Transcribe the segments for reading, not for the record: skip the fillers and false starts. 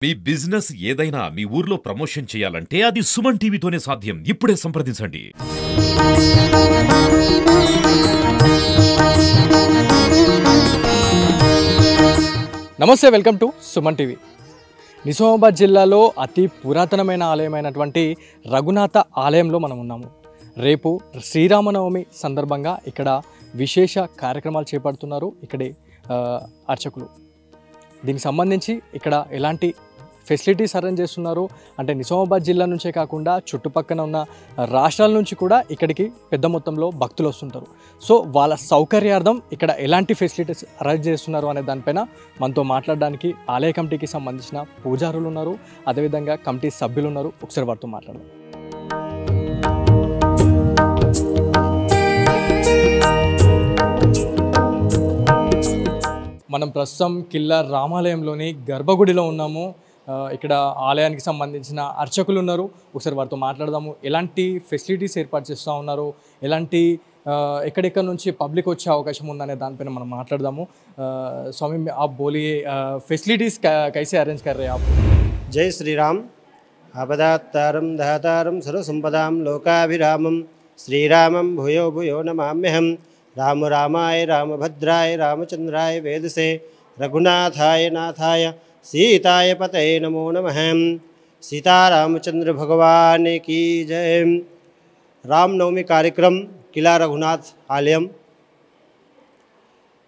మీ business ఏదైనా మీ ఊర్లో promotion చేయాలంటే అది సుమన్ టీవీతోనే సాధ్యం. ఇప్పుడే సంప్రదించండి. నమస్తే, welcome to Suman TV. Nizamabad జిల్లాలో అతి పురాతనమైన ఆలయమైనటువంటి రఘునాథ ఆలయంలో మనం ఉన్నాము. రేపు శ్రీరామనవమి సందర్భంగా ఇక్కడ విశేష కార్యక్రమాలు చేపడుతున్నారు ఇక్కడి అర్చకులు. దీనికి సంబంధించి ఇక్కడ ఎలాంటి ఫెసిలిటీస్ అరేంజ్ చేస్తున్నారు అంటే నిజామాబాద్ జిల్లా నుంచే కాకుండా చుట్టుపక్కల ఉన్న రాష్ట్రాల నుంచి కూడా ఇక్కడికి పెద్ద మొత్తంలో భక్తులు వస్తుంటారు. సో వాళ్ళ సౌకర్యార్థం ఇక్కడ ఎలాంటి ఫెసిలిటీస్ అరేంజ్ చేస్తున్నారు అనే దానిపైన మనతో మాట్లాడడానికి ఆలయ కమిటీకి సంబంధించిన పూజారులు ఉన్నారు, అదేవిధంగా కమిటీ సభ్యులు ఉన్నారు. ఒకసారి వారితో మాట్లాడదాం. మనం ప్రస్తుతం కిల్లా రామాలయంలోని గర్భగుడిలో ఉన్నాము. ఇక్కడ ఆలయానికి సంబంధించిన అర్చకులు ఉన్నారు. ఒకసారి వారితో మాట్లాడదాము. ఎలాంటి ఫెసిలిటీస్ ఏర్పాటు చేస్తూ ఉన్నారు, ఎలాంటి ఎక్కడెక్కడ నుంచి పబ్లిక్ వచ్చే అవకాశం ఉందనే దానిపైన మనం మాట్లాడదాము. स्वामी आप बोलिए फैसिलिटीज़ कैसे अरेंज कर रहे हैं आप? जय श्री राम. आपदात्तारं दातारं सर्वसंपदां लोकाभिरामं श्रीरामं भूयो भूयो नमाम्यहं. राम रामाय रामभद्राय रामचंद्राय वेदसे रघुनाथाय नाथाय सीताय पतये नमो नमः. सीतारामचंद्र भगवान की जय. रामनवमी कार्यक्रम किला रघुनाथ आलयम.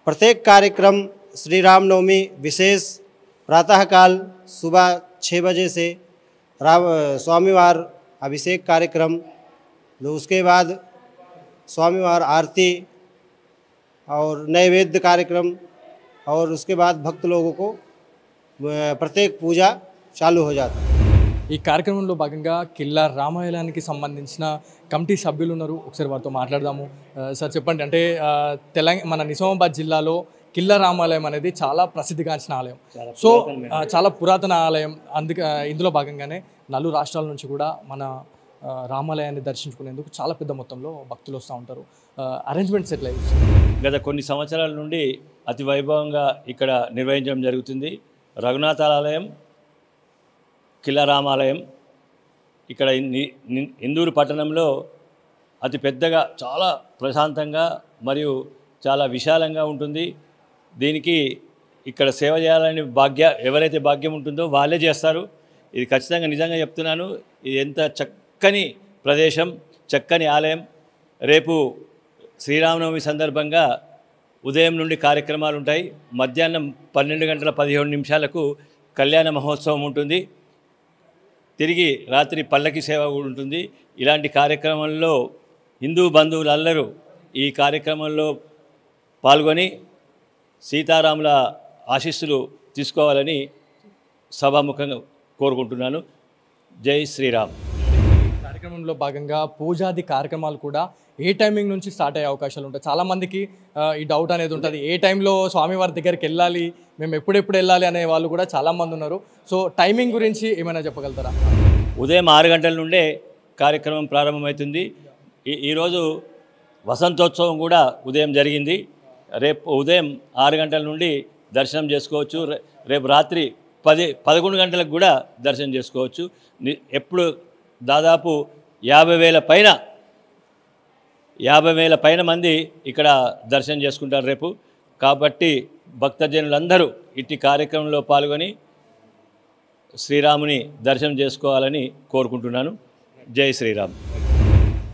प्रत्येक कार्यक्रम श्री रामनवमी विशेष प्रातःकाल सुबह 6 बजे से स्वामीवार अभिषेक कार्यक्रम, उसके बाद स्वामीवार आरती और नैवेद्य कार्यक्रम और उसके बाद भक्त लोगों को प्रत्येक पूजा चालू हो जाता है. ఈ కార్యక్రమంలో భాగంగా కిల్లా రామాలయానికి సంబంధించిన కమిటీ సభ్యులు ఉన్నారు. ఒకసారి వారితో మాట్లాడదాము. సార్ చెప్పండి, అంటే మన నిజామాబాద్ జిల్లాలో కిల్లా రామాలయం అనేది చాలా ప్రసిద్ధిగాంచిన ఆలయం. సో చాలా పురాతన ఆలయం. ఇందులో భాగంగానే నలుగురు రాష్ట్రాల నుంచి కూడా మన రామాలయాన్ని దర్శించుకునేందుకు చాలా పెద్ద మొత్తంలో భక్తులు వస్తూ ఉంటారు. అరేంజ్మెంట్స్ ఎట్లా? గత కొన్ని సంవత్సరాల నుండి అతి వైభవంగా ఇక్కడ నిర్వహించడం జరుగుతుంది. రఘునాథ ఆలయం, కిల్లా రామాలయం ఇక్కడ ఇందూరు పట్టణంలో అతి పెద్దగా, చాలా ప్రశాంతంగా మరియు చాలా విశాలంగా ఉంటుంది. దీనికి ఇక్కడ సేవ చేయాలని ఎవరైతే భాగ్యం ఉంటుందో వాళ్ళే చేస్తారు. ఇది ఖచ్చితంగా నిజంగా చెప్తున్నాను. ఇది ఎంత చక్కని ప్రదేశం, చక్కని ఆలయం. రేపు శ్రీరామనవమి సందర్భంగా ఉదయం నుండి కార్యక్రమాలు ఉంటాయి. మధ్యాహ్నం 12:17 కళ్యాణ మహోత్సవం ఉంటుంది. తిరిగి రాత్రి పల్లకి సేవ కూడా ఉంటుంది. ఇలాంటి కార్యక్రమంలో హిందూ బంధువులందరూ ఈ కార్యక్రమంలో పాల్గొని సీతారాముల ఆశీస్సులు తీసుకోవాలని సభాముఖంగా కోరుకుంటున్నాను. జై శ్రీరామ్. కార్యక్రమంలో భాగంగా పూజాది కార్యక్రమాలు కూడా ఏ టైమింగ్ నుంచి స్టార్ట్ అయ్యే అవకాశాలు ఉంటాయి? చాలామందికి ఈ డౌట్ అనేది ఉంటుంది, ఏ టైంలో స్వామివారి దగ్గరికి వెళ్ళాలి, మేము ఎప్పుడెప్పుడు వెళ్ళాలి అనే వాళ్ళు కూడా చాలామంది ఉన్నారు. సో టైమింగ్ గురించి ఏమైనా చెప్పగలుగుతారా? ఉదయం 6 గంటల నుండే కార్యక్రమం ప్రారంభమవుతుంది. ఈరోజు వసంతోత్సవం కూడా ఉదయం జరిగింది. రేపు ఉదయం 6 గంటల నుండి దర్శనం చేసుకోవచ్చు. రేపు రాత్రి 11 గంటలకు కూడా దర్శనం చేసుకోవచ్చు. ఎప్పుడు దాదాపు 50,000 పైన మంది ఇక్కడ దర్శనం చేసుకుంటారు రేపు. కాబట్టి భక్తజనులందరూ ఇట్టి కార్యక్రమంలో పాల్గొని శ్రీరాముని దర్శనం చేసుకోవాలని కోరుకుంటున్నాను. జై శ్రీరామ్.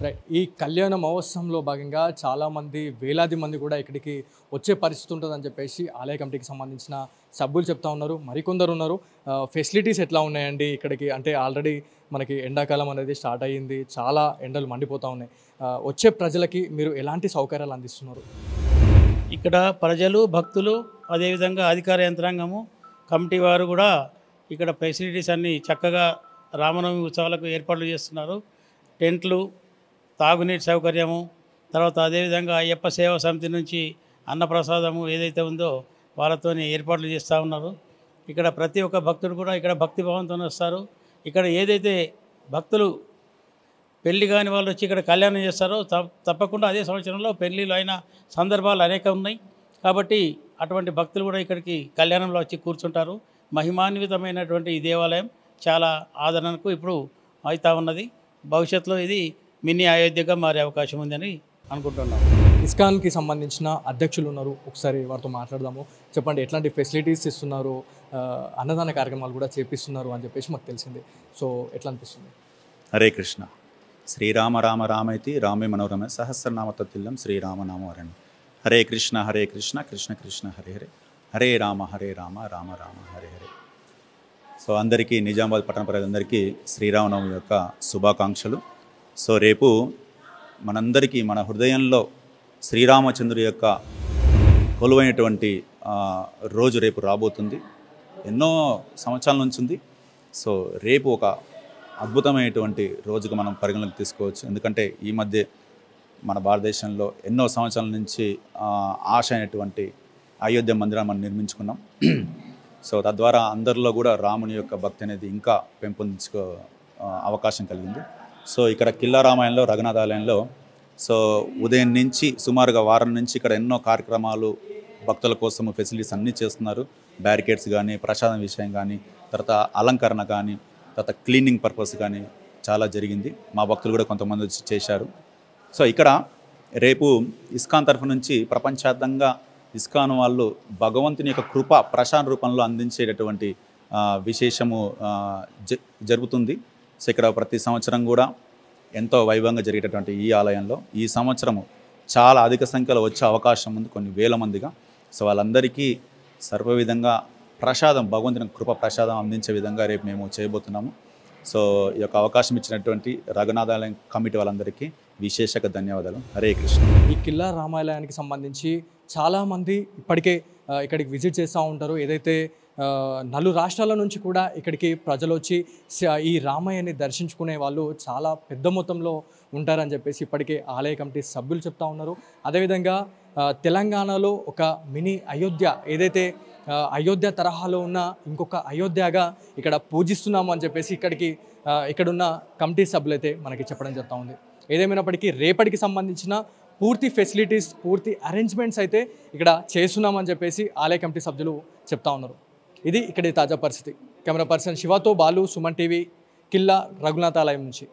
రైట్. ఈ కళ్యాణ మహోత్సవంలో భాగంగా చాలామంది, వేలాది మంది కూడా ఇక్కడికి వచ్చే పరిస్థితి ఉంటుందని చెప్పేసి ఆలయ కమిటీకి సంబంధించిన సభ్యులు చెప్తా ఉన్నారు. మరికొందరు ఉన్నారు. ఫెసిలిటీస్ ఎట్లా ఉన్నాయండి ఇక్కడికి? అంటే ఆల్రెడీ మనకి ఎండాకాలం అనేది స్టార్ట్ అయ్యింది, చాలా ఎండలు మండిపోతూ ఉన్నాయి. వచ్చే ప్రజలకి మీరు ఎలాంటి సౌకర్యాలు అందిస్తున్నారు? ఇక్కడ ప్రజలు, భక్తులు, అదేవిధంగా అధికార యంత్రాంగము, కమిటీ వారు కూడా ఇక్కడ ఫెసిలిటీస్ అన్నీ చక్కగా రామనవమి ఉత్సవాలకు ఏర్పాట్లు చేస్తున్నారు. టెంట్లు, తాగునీటి సౌకర్యము, తర్వాత అదేవిధంగా అయ్యప్ప సేవా సమితి నుంచి అన్నప్రసాదము ఏదైతే ఉందో వాళ్ళతో ఏర్పాట్లు చేస్తూ ఉన్నారు. ఇక్కడ ప్రతి ఒక్క భక్తుడు కూడా ఇక్కడ భక్తిభావంతో వస్తారు. ఇక్కడ ఏదైతే భక్తులు పెళ్లి కాని వాళ్ళు వచ్చి ఇక్కడ కళ్యాణం చేస్తారో తప్పకుండా అదే సంవత్సరంలో పెళ్లిళ్ళు అయిన సందర్భాలు అనేక ఉన్నాయి. కాబట్టి అటువంటి భక్తులు కూడా ఇక్కడికి కళ్యాణంలో వచ్చి కూర్చుంటారు. మహిమాన్వితమైనటువంటి ఈ దేవాలయం చాలా ఆదరణకు ఇప్పుడు అవుతా ఉన్నది. భవిష్యత్తులో ఇది మినీ అయోధ్యగా మారే అవకాశం ఉందని అనుకుంటున్నాం. ఇస్కాన్కి సంబంధించిన అధ్యక్షులు ఉన్నారు, ఒకసారి వారితో మాట్లాడదాము. చెప్పండి, ఎట్లాంటి ఫెసిలిటీస్ ఇస్తున్నారు, అన్నదాన కార్యక్రమాలు కూడా చేపిస్తున్నారు అని చెప్పేసి మాకు తెలిసింది. సో ఎట్లా అనిపిస్తుంది? హరే కృష్ణ. శ్రీరామ రామ రామైతి రామే మనోరమ సహస్రనామ తత్తుల్యం శ్రీరామనామవరణి. హరే కృష్ణ కృష్ణ కృష్ణ హరే హరే, హరే రామ రామ రామ హరే హరే. సో అందరికీ, నిజామాబాద్ పట్టణ ప్రజలందరికీ శ్రీరామనవమి యొక్క శుభాకాంక్షలు. సో రేపు మనందరికీ మన హృదయంలో శ్రీరామచంద్రుడి యొక్క కొలువైనటువంటి రోజు రేపు రాబోతుంది. ఎన్నో సంవత్సరాల నుంచి ఉంది. సో రేపు ఒక అద్భుతమైనటువంటి రోజుగా మనం పరిగణలోకి తీసుకోవచ్చు. ఎందుకంటే ఈ మధ్య మన భారతదేశంలో ఎన్నో సంవత్సరాల నుంచి ఆశ అయినటువంటి అయోధ్య మందిరాన్ని మనం నిర్మించుకున్నాం. సో తద్వారా అందరిలో కూడా రాముని యొక్క భక్తి అనేది ఇంకా పెంపొందించుకో అవకాశం కలిగింది. సో ఇక్కడ కిల్లా రామాయణంలో రఘునాథ ఆలయంలో సో ఉదయం నుంచి సుమారుగా వారం నుంచి ఇక్కడ ఎన్నో కార్యక్రమాలు భక్తుల కోసం ఫెసిలిటీస్ అన్నీ చేస్తున్నారు. బ్యారికేడ్స్ కానీ, ప్రసాదం విషయం కానీ, తర్వాత అలంకరణ కానీ, తర్వాత క్లీనింగ్ పర్పస్ కానీ చాలా జరిగింది. మా భక్తులు కూడా కొంతమంది వచ్చి చేశారు. సో ఇక్కడ రేపు ఇస్కాన్ తరఫు నుంచి ప్రపంచవ్యాప్తంగా ఇస్కాన్ వాళ్ళు భగవంతుని యొక్క కృప ప్రశాంత రూపంలో అందించేటటువంటి విశేషము జరుగుతుంది. సో ఇక్కడ ప్రతి సంవత్సరం కూడా ఎంతో వైభవంగా జరిగేటటువంటి ఈ ఆలయంలో ఈ సంవత్సరము చాలా అధిక సంఖ్యలో వచ్చే అవకాశం ఉంది, కొన్ని వేల మందిగా. సో వాళ్ళందరికీ సర్వవిధంగా ప్రసాదం, భగవంతుని కృప ప్రసాదం అందించే విధంగా రేపు మేము చేయబోతున్నాము. సో ఈ యొక్క అవకాశం ఇచ్చినటువంటి రఘునాథాలయం కమిటీ వాళ్ళందరికీ విశేషంగా ధన్యవాదాలు. హరే కృష్ణ. ఈ కిల్లా రామాలయానికి సంబంధించి చాలామంది ఇప్పటికే ఇక్కడికి విజిట్ చేస్తూ ఉంటారు. ఏదైతే నలు రాష్ట్రాల నుంచి కూడా ఇక్కడికి ప్రజలు వచ్చి ఈ రామయ్యని దర్శించుకునే వాళ్ళు చాలా పెద్ద మొత్తంలో ఉంటారని చెప్పేసి ఇప్పటికే ఆలయ కమిటీ సభ్యులు చెప్తా ఉన్నారు. అదేవిధంగా తెలంగాణలో ఒక మినీ అయోధ్య, ఏదైతే అయోధ్య తరహాలో ఉన్న ఇంకొక అయోధ్యగా ఇక్కడ పూజిస్తున్నాము అని చెప్పేసి ఇక్కడున్న కమిటీ సభ్యులు అయితే మనకి చెప్పడం జరుగుతూ ఉంది. ఏదేమైనప్పటికీ రేపటికి సంబంధించిన పూర్తి ఫెసిలిటీస్, పూర్తి అరేంజ్మెంట్స్ అయితే ఇక్కడ చేస్తున్నామని చెప్పేసి ఆలయ కమిటీ సభ్యులు చెప్తా ఉన్నారు. ఇది ఇక్కడి తాజా పరిస్థితి. కెమెరా పర్సన్ శివతో బాలు, సుమన్ టీవీ, కిల్లా రఘునాథాలయం నుంచి.